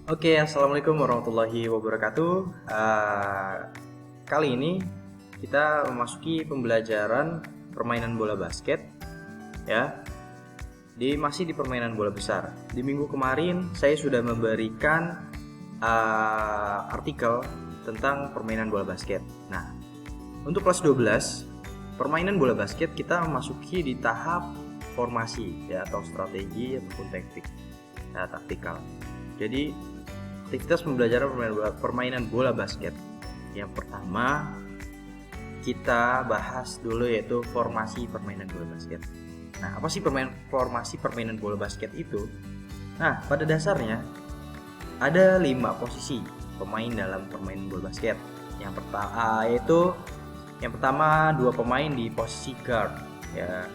Oke, assalamualaikum warahmatullahi wabarakatuh. Kali ini kita memasuki pembelajaran permainan bola basket, ya. Masih di permainan bola besar. Di minggu kemarin saya sudah memberikan artikel tentang permainan bola basket. Nah, untuk kelas 12 permainan bola basket kita memasuki di tahap formasi, ya, atau strategi ataupun taktikal. Jadi aktivitas pembelajaran permainan bola basket. Yang pertama kita bahas dulu yaitu formasi permainan bola basket. Nah, apa sih formasi permainan bola basket itu? Nah, pada dasarnya ada 5 posisi pemain dalam permainan bola basket. Yang pertama 2 pemain di posisi guard, ya,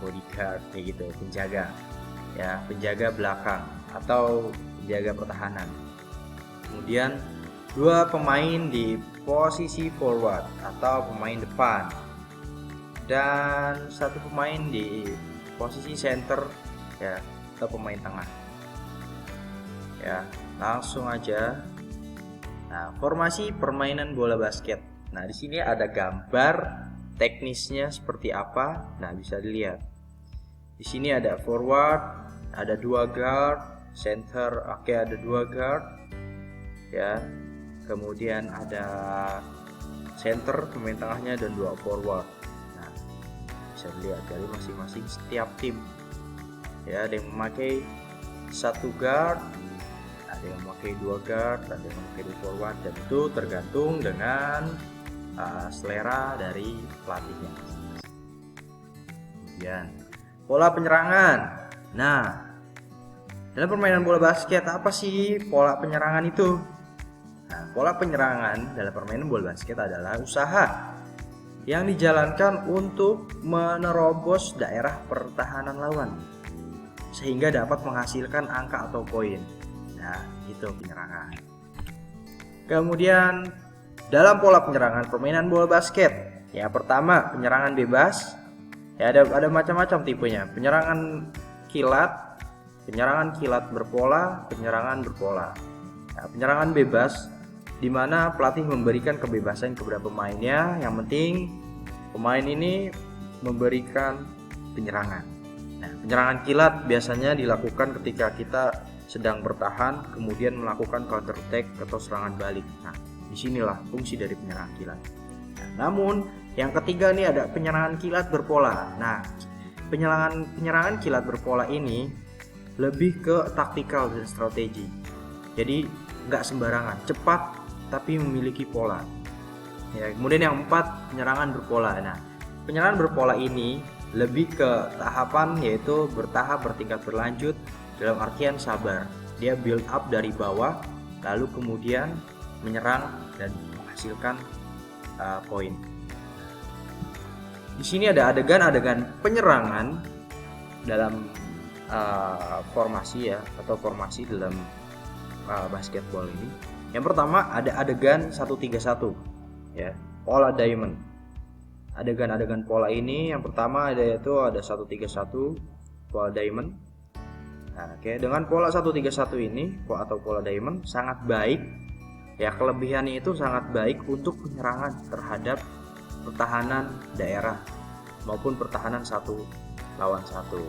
bodyguard kayak gitu, penjaga. Ya, penjaga belakang atau penjaga pertahanan. Kemudian 2 pemain di posisi forward atau pemain depan, dan 1 pemain di posisi center, ya, atau pemain tengah. Ya, langsung aja. Nah, formasi permainan bola basket. Nah, di sini ada gambar teknisnya seperti apa. Nah, bisa dilihat. Di sini ada forward, ada 2 guard, center, ada 2 guard, ya. Kemudian ada center, pemain tengahnya, dan 2 forward. Nah, bisa dilihat dari masing-masing setiap tim. Ya, ada yang memakai 1 guard, ada yang memakai 2 guard, ada yang memakai 2 forward, dan itu tergantung dengan selera dari pelatihnya. Kemudian pola penyerangan. Nah, dalam permainan bola basket apa sih pola penyerangan itu? Nah, pola penyerangan dalam permainan bola basket adalah usaha yang dijalankan untuk menerobos daerah pertahanan lawan sehingga dapat menghasilkan angka atau poin. Nah, itu penyerangan. Kemudian dalam pola penyerangan permainan bola basket, ya, pertama penyerangan bebas. Ya, ada macam-macam tipenya. Penyerangan kilat berpola, penyerangan berpola. Nah, penyerangan bebas di mana pelatih memberikan kebebasan kepada pemainnya. Yang penting pemain ini memberikan penyerangan. Nah, penyerangan kilat biasanya dilakukan ketika kita sedang bertahan kemudian melakukan counter attack atau serangan balik. Nah, disinilah fungsi dari penyerangan kilat. Nah, namun yang ketiga nih ada penyerangan kilat berpola. Nah, penyerangan kilat berpola ini lebih ke taktikal dan strategi. Jadi nggak sembarangan, cepat tapi memiliki pola. Ya, kemudian yang 4 penyerangan berpola. Nah, penyerangan berpola ini lebih ke tahapan, yaitu bertingkat berlanjut dalam artian sabar. Dia build up dari bawah lalu kemudian menyerang dan menghasilkan poin. Di sini ada adegan-adegan penyerangan dalam formasi, ya, atau formasi dalam basketball ini. Yang pertama ada adegan 1-3-1, ya, pola diamond. Adegan-adegan pola ini yang pertama yaitu ada 1-3-1 pola diamond. Nah, dengan pola 1-3-1 ini atau pola diamond sangat baik, ya, kelebihannya itu sangat baik untuk penyerangan terhadap pertahanan daerah maupun pertahanan 1 lawan 1.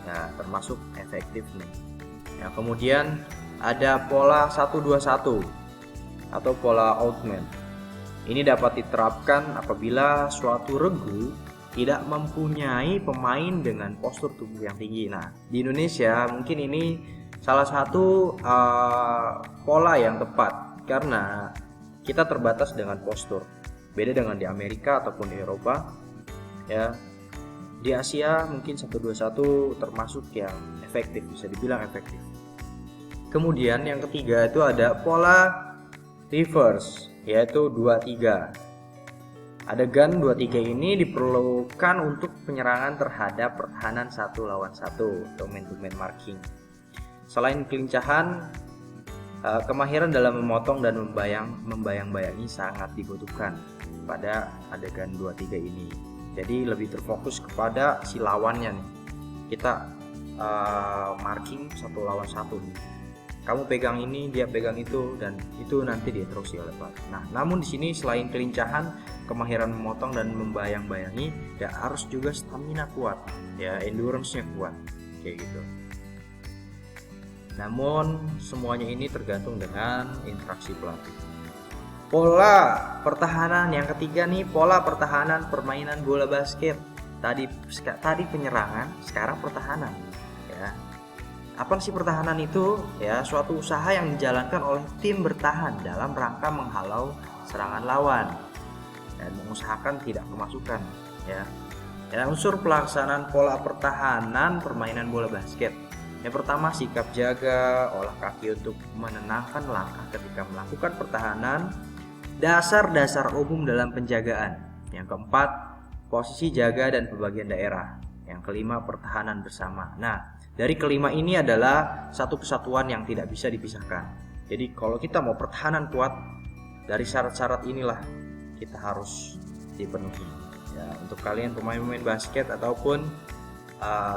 Nah, termasuk efektif nih. Ya, kemudian ada pola 1-2-1 atau pola outman. Ini dapat diterapkan apabila suatu regu tidak mempunyai pemain dengan postur tubuh yang tinggi. Nah, di Indonesia mungkin ini salah satu pola yang tepat karena kita terbatas dengan postur. Beda dengan di Amerika ataupun di Eropa, ya. Di Asia mungkin 1-2-1 termasuk yang efektif, bisa dibilang efektif. Kemudian yang ketiga itu ada pola reverse, yaitu 2-3. Adegan 2-3 ini diperlukan untuk penyerangan terhadap pertahanan 1 lawan 1 atau man-to-man marking. Selain kelincahan, kemahiran dalam memotong dan membayang-bayangi sangat dibutuhkan pada adegan 2-3 ini. Jadi lebih terfokus kepada si lawannya nih. Kita marking 1 lawan 1 nih. kamu pegang ini, dia pegang itu, dan itu nanti diinstruksi oleh pelatih. Nah, namun di sini selain kelincahan, kemahiran memotong dan membayang-bayangi, ya harus juga stamina kuat, ya endurance-nya kuat, kayak gitu. Namun semuanya ini tergantung dengan interaksi pelatih. Pola pertahanan yang ketiga nih, pola pertahanan permainan bola basket. Tadi penyerangan, sekarang pertahanan, ya. Apa sih pertahanan itu? Ya, suatu usaha yang dijalankan oleh tim bertahan dalam rangka menghalau serangan lawan dan mengusahakan tidak kemasukan, ya. Unsur pelaksanaan pola pertahanan permainan bola basket. Yang pertama, sikap jaga, olah kaki untuk menenangkan langkah ketika melakukan pertahanan, dasar-dasar umum dalam penjagaan. Yang keempat, posisi jaga dan pembagian daerah. Yang kelima, pertahanan bersama. Nah, dari kelima ini adalah satu kesatuan yang tidak bisa dipisahkan. Jadi kalau kita mau pertahanan kuat, dari syarat-syarat inilah kita harus dipenuhi. Ya, untuk kalian pemain-pemain basket ataupun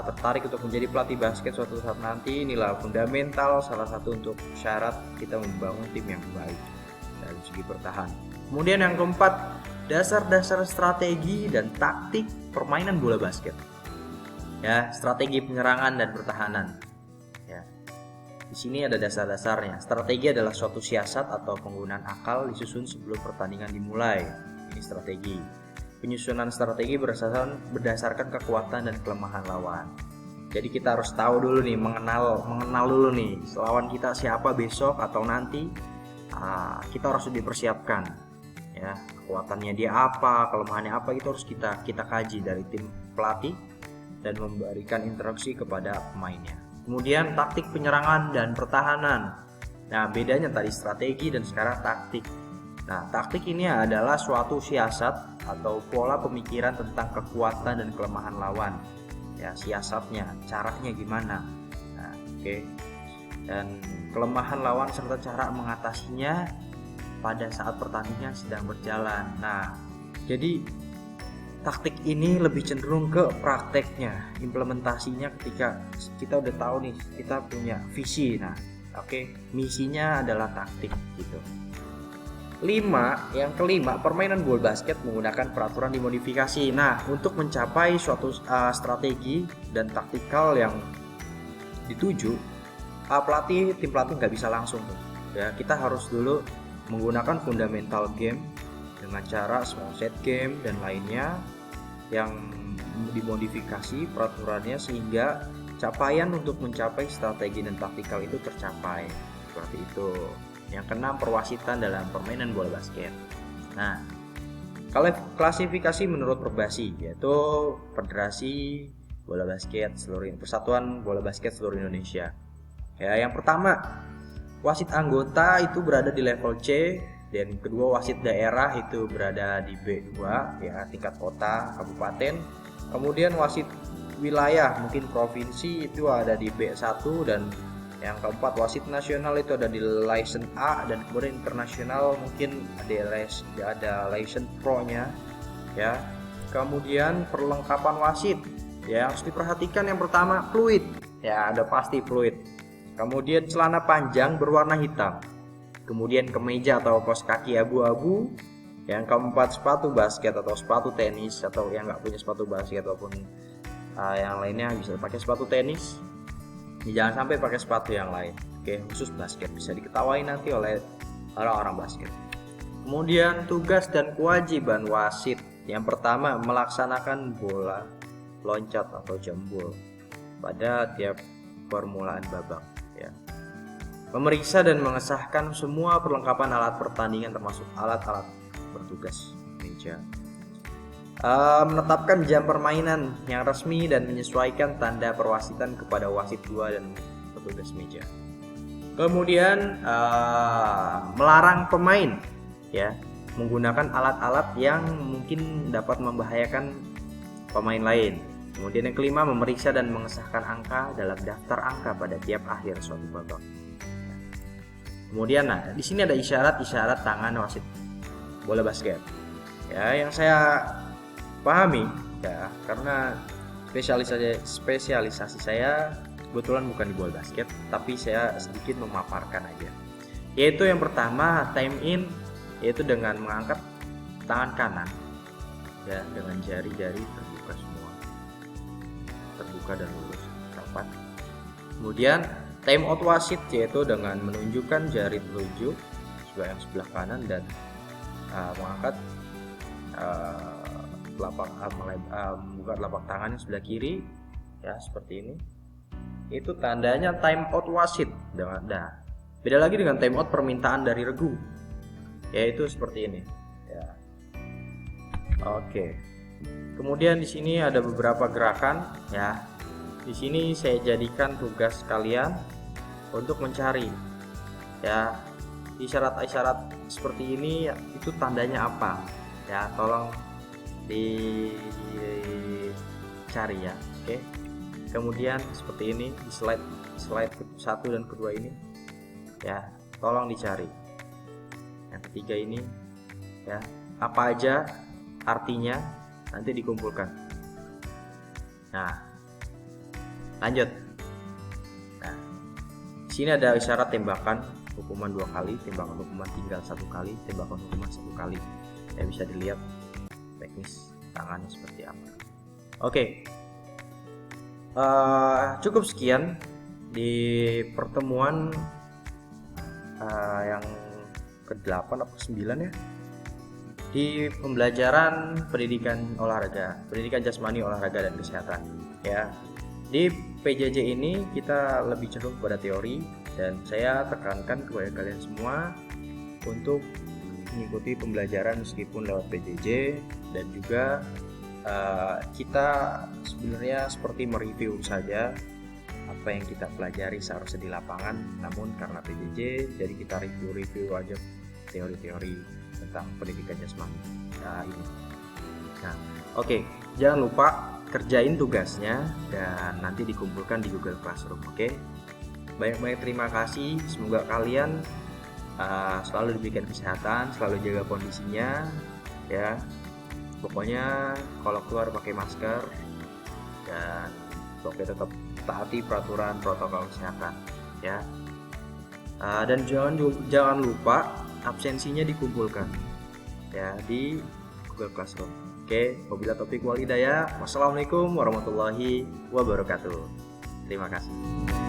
tertarik untuk menjadi pelatih basket suatu saat nanti, inilah fundamental salah satu untuk syarat kita membangun tim yang baik dari segi pertahanan. Kemudian yang keempat, dasar-dasar strategi dan taktik permainan bola basket. Ya, strategi penyerangan dan pertahanan. Ya. Di sini ada dasar-dasarnya. Strategi adalah suatu siasat atau penggunaan akal disusun sebelum pertandingan dimulai. Ini strategi. Penyusunan strategi berdasarkan kekuatan dan kelemahan lawan. Jadi kita harus tahu dulu nih, mengenal dulu nih lawan kita siapa besok atau nanti. Kita harus dipersiapkan. Ya, kekuatannya dia apa, kelemahannya apa, itu harus kita kaji dari tim pelatih dan memberikan instruksi kepada pemainnya. Kemudian taktik penyerangan dan pertahanan. Nah, bedanya tadi strategi dan sekarang taktik. Nah, taktik ini adalah suatu siasat atau pola pemikiran tentang kekuatan dan kelemahan lawan. Ya, siasatnya, caranya gimana. Nah, oke. Dan kelemahan lawan serta cara mengatasinya pada saat pertandingan sedang berjalan. Nah, jadi taktik ini lebih cenderung ke prakteknya, implementasinya ketika kita udah tahu nih, kita punya visi. Nah, misinya adalah taktik gitu. Yang kelima, permainan bola basket menggunakan peraturan dimodifikasi. Nah, untuk mencapai suatu strategi dan taktikal yang dituju, tim pelatih nggak bisa langsung tuh. Ya, kita harus dulu menggunakan fundamental game dengan cara small set game dan lainnya yang dimodifikasi peraturannya sehingga capaian untuk mencapai strategi dan taktikal itu tercapai. Seperti itu. Yang keenam, perwasitan dalam permainan bola basket. Nah, kalau klasifikasi menurut Perbasi, yaitu Federasi Bola Basket Persatuan Bola Basket seluruh Indonesia. Ya, yang pertama, wasit anggota itu berada di level C, dan kedua wasit daerah itu berada di B2, ya, tingkat kota, kabupaten. Kemudian wasit wilayah mungkin provinsi itu ada di B1, dan yang keempat wasit nasional itu ada di license A, dan kemudian internasional mungkin ada license Pro-nya, ya. Kemudian perlengkapan wasit ya harus diperhatikan. Yang pertama, fluid, ya ada pasti fluid. Kemudian celana panjang berwarna hitam. Kemudian kemeja atau kaos kaki abu-abu. Yang keempat, sepatu basket atau sepatu tenis, atau yang nggak punya sepatu basket ataupun yang lainnya bisa pakai sepatu tenis. Jangan sampai pakai sepatu yang lain. Oke, khusus basket bisa diketahui nanti oleh orang-orang basket. Kemudian tugas dan kewajiban wasit. Yang pertama, melaksanakan bola loncat atau jambul pada tiap permulaan babak, ya. Memeriksa dan mengesahkan semua perlengkapan alat pertandingan termasuk alat-alat bertugas meja. Menetapkan jam permainan yang resmi dan menyesuaikan tanda perwasitan kepada wasit 2 dan petugas meja. Kemudian melarang pemain, ya, menggunakan alat-alat yang mungkin dapat membahayakan pemain lain. Kemudian yang kelima, memeriksa dan mengesahkan angka dalam daftar angka pada tiap akhir suatu babak. Kemudian di sini ada isyarat-isyarat tangan wasit bola basket. Ya, yang saya pahami, ya, karena spesialisasi saya kebetulan bukan di bola basket, tapi saya sedikit memaparkan aja. Yaitu yang pertama, time in, yaitu dengan mengangkat tangan kanan ya, dengan jari-jari terbuka semua, terbuka dan lurus rapat. Kemudian time out wasit, yaitu dengan menunjukkan jari telunjuk yang sebelah kanan dan mengangkat membuka telapak tangan yang sebelah kiri ya, seperti ini. Itu tandanya time out wasit. Beda lagi dengan time out permintaan dari regu, yaitu seperti ini ya. Oke. Kemudian di sini ada beberapa gerakan ya. Di sini saya jadikan tugas kalian untuk mencari ya, isyarat-isyarat seperti ini itu tandanya apa ya, tolong dicari ya. Oke. Kemudian seperti ini di slide 1 dan kedua ini ya, tolong dicari. Yang ketiga ini ya, apa aja artinya, nanti dikumpulkan. Nah, lanjut. Nah, di sini ada isyarat tembakan hukuman 2 kali, tembakan hukuman tinggal 1 kali, tembakan hukuman 1 kali. Ya, bisa dilihat teknis tangannya seperti apa. Oke. Cukup sekian di pertemuan yang ke-8 atau ke-9 ya, di pembelajaran pendidikan olahraga, pendidikan jasmani, olahraga dan kesehatan ya. Di PJJ ini kita lebih cenderung pada teori, dan saya tekankan kepada kalian semua untuk mengikuti pembelajaran meskipun lewat PJJ, dan juga kita sebenarnya seperti mereview saja apa yang kita pelajari seharusnya di lapangan, namun karena PJJ jadi kita review aja teori-teori tentang pendidikan jasmani ini. Nah, oke, jangan lupa kerjain tugasnya dan nanti dikumpulkan di Google Classroom. Oke. Banyak-banyak terima kasih. Semoga kalian selalu diberikan kesehatan, selalu jaga kondisinya ya. Pokoknya kalau keluar pakai masker dan pokoknya tetap taati peraturan protokol kesehatan ya. Dan jangan lupa absensinya dikumpulkan ya di Google Classroom. Oke, wabillahi taufiq wal hidayah. Wassalamualaikum warahmatullahi wabarakatuh. Terima kasih.